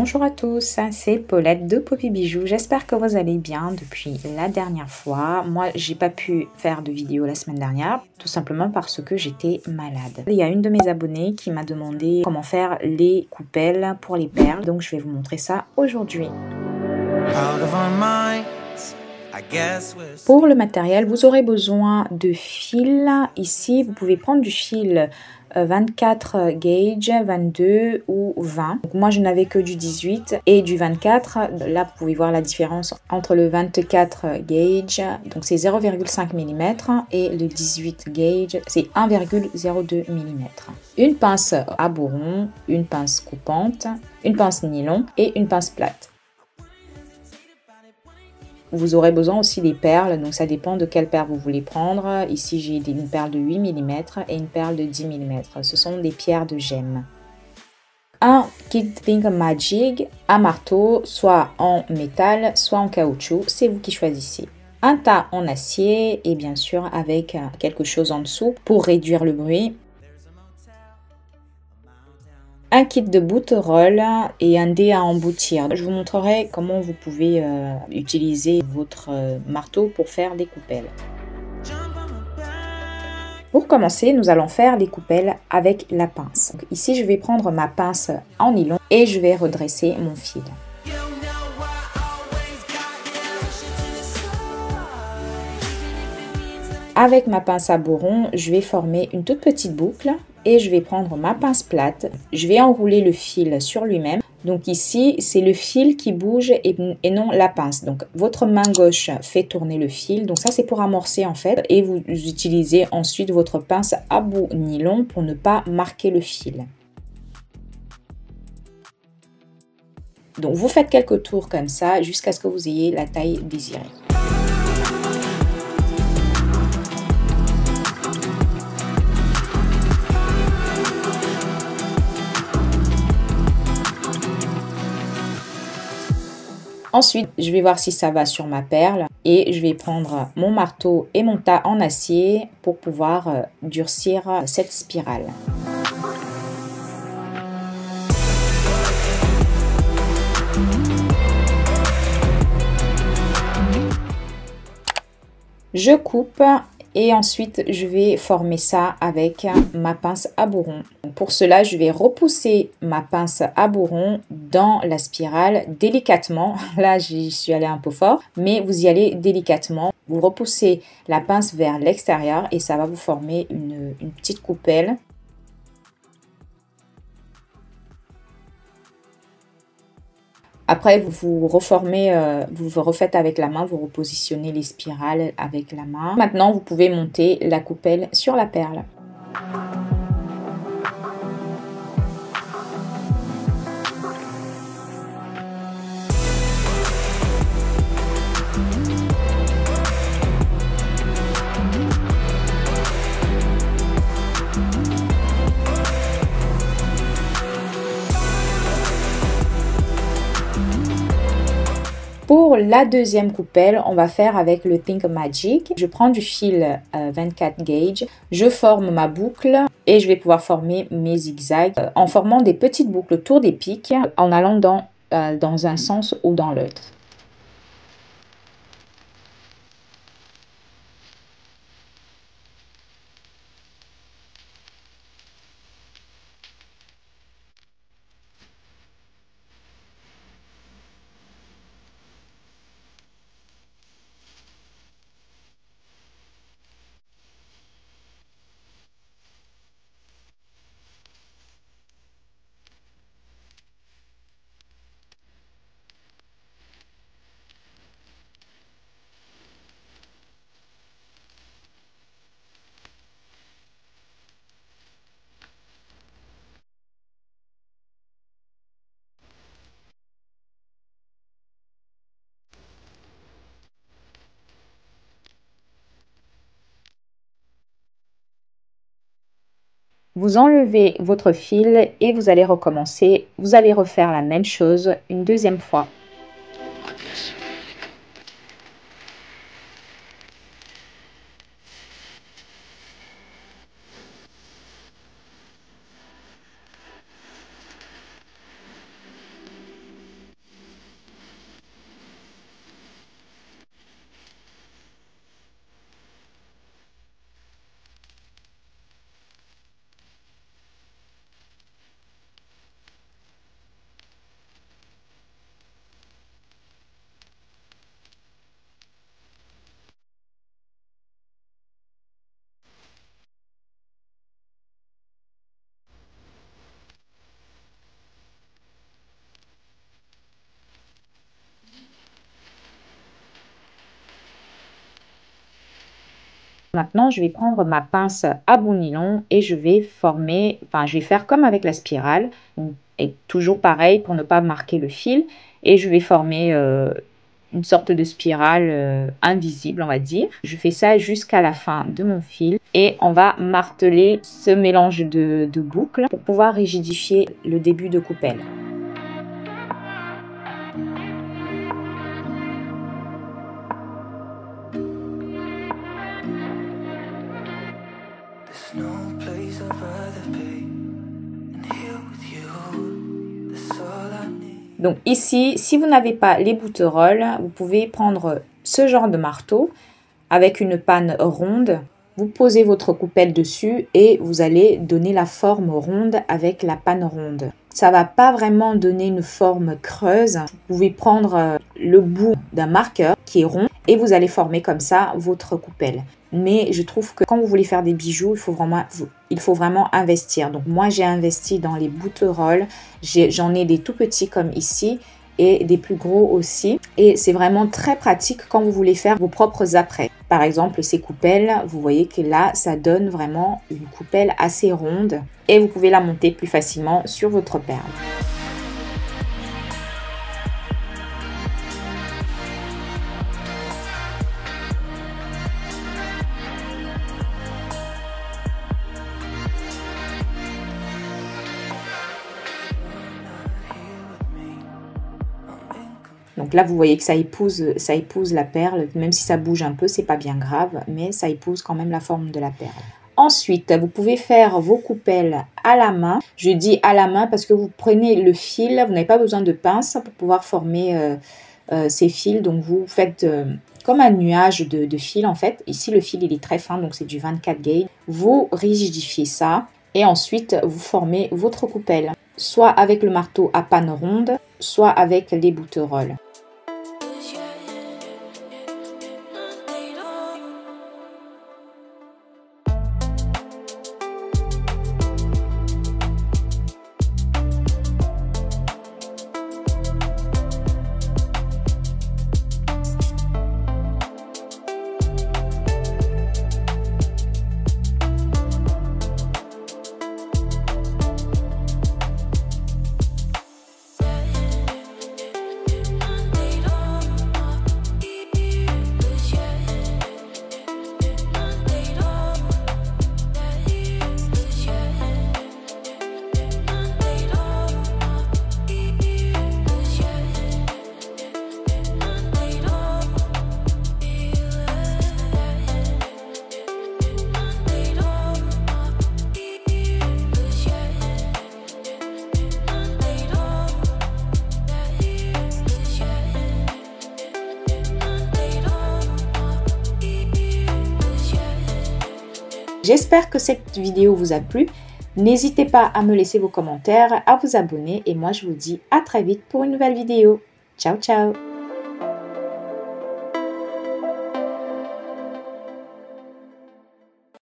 Bonjour à tous, c'est Paulette de Poppy Bijoux. J'espère que vous allez bien depuis la dernière fois. Moi, j'ai pas pu faire de vidéo la semaine dernière, tout simplement parce que j'étais malade. Il y a une de mes abonnées qui m'a demandé comment faire les coupelles pour les perles, donc je vais vous montrer ça aujourd'hui. Pour le matériel, vous aurez besoin de fil. Ici, vous pouvez prendre du fil 24 gauge, 22 ou 20. Donc moi, je n'avais que du 18 et du 24. Là, vous pouvez voir la différence entre le 24 gauge, donc c'est 0,5 mm, et le 18 gauge, c'est 1,02 mm. Une pince à bourron, une pince coupante, une pince nylon et une pince plate. Vous aurez besoin aussi des perles, donc ça dépend de quelle perle vous voulez prendre. Ici, j'ai une perle de 8 mm et une perle de 10 mm. Ce sont des pierres de gemme. Un kit Think Magic à marteau, soit en métal, soit en caoutchouc, c'est vous qui choisissez. Un tas en acier et bien sûr avec quelque chose en dessous pour réduire le bruit. Un kit de boutterolle et un dé à emboutir. Je vous montrerai comment vous pouvez utiliser votre marteau pour faire des coupelles. Pour commencer, nous allons faire des coupelles avec la pince. Donc, ici, je vais prendre ma pince en nylon et je vais redresser mon fil. Avec ma pince à bourron, je vais former une toute petite boucle et je vais prendre ma pince plate. Je vais enrouler le fil sur lui-même. Donc ici, c'est le fil qui bouge et non la pince. Donc votre main gauche fait tourner le fil. Donc ça, c'est pour amorcer en fait. Et vous utilisez ensuite votre pince à bout nylon pour ne pas marquer le fil. Donc vous faites quelques tours comme ça jusqu'à ce que vous ayez la taille désirée. Ensuite, je vais voir si ça va sur ma perle et je vais prendre mon marteau et mon tas en acier pour pouvoir durcir cette spirale. Je coupe et ensuite je vais former ça avec ma pince à bourron. Pour cela, je vais repousser ma pince à bourron dans la spirale délicatement. Là, j'y suis allée un peu fort, mais vous y allez délicatement. Vous repoussez la pince vers l'extérieur et ça va vous former une petite coupelle. Après, vous reformez, vous refaites avec la main, vous repositionnez les spirales avec la main. Maintenant, vous pouvez monter la coupelle sur la perle. Pour la deuxième coupelle, on va faire avec le Think Magic. Je prends du fil 24 gauge, je forme ma boucle et je vais pouvoir former mes zigzags en formant des petites boucles autour des pics en allant dans un sens ou dans l'autre. Vous enlevez votre fil et vous allez recommencer. Vous allez refaire la même chose une deuxième fois. Maintenant, je vais prendre ma pince à bout nylon et je vais former, je vais faire comme avec la spirale. Et toujours pareil pour ne pas marquer le fil. Et je vais former une sorte de spirale invisible, on va dire. Je fais ça jusqu'à la fin de mon fil. Et on va marteler ce mélange de boucles pour pouvoir rigidifier le début de coupelle. Donc ici, si vous n'avez pas les boutteroles, vous pouvez prendre ce genre de marteau avec une panne ronde. Vous posez votre coupelle dessus et vous allez donner la forme ronde avec la panne ronde. Ça va pas vraiment donner une forme creuse. Vous pouvez prendre le bout d'un marqueur qui est rond et vous allez former comme ça votre coupelle. Mais je trouve que quand vous voulez faire des bijoux, il faut vraiment investir. Donc moi, j'ai investi dans les boutteroles. J'en ai des tout petits comme ici et des plus gros aussi. Et c'est vraiment très pratique quand vous voulez faire vos propres apprêts. Par exemple, ces coupelles, vous voyez que là, ça donne vraiment une coupelle assez ronde. Et vous pouvez la monter plus facilement sur votre perle. Donc là, vous voyez que ça épouse la perle, même si ça bouge un peu, c'est pas bien grave, mais ça épouse quand même la forme de la perle. Ensuite, vous pouvez faire vos coupelles à la main. Je dis à la main parce que vous prenez le fil, vous n'avez pas besoin de pince pour pouvoir former ces fils. Donc vous faites comme un nuage de fil en fait. Ici, le fil il est très fin, donc c'est du 24 gauge. Vous rigidifiez ça et ensuite vous formez votre coupelle, soit avec le marteau à panne ronde, soit avec les boutteroles. J'espère que cette vidéo vous a plu. N'hésitez pas à me laisser vos commentaires, à vous abonner et moi je vous dis à très vite pour une nouvelle vidéo. Ciao ciao!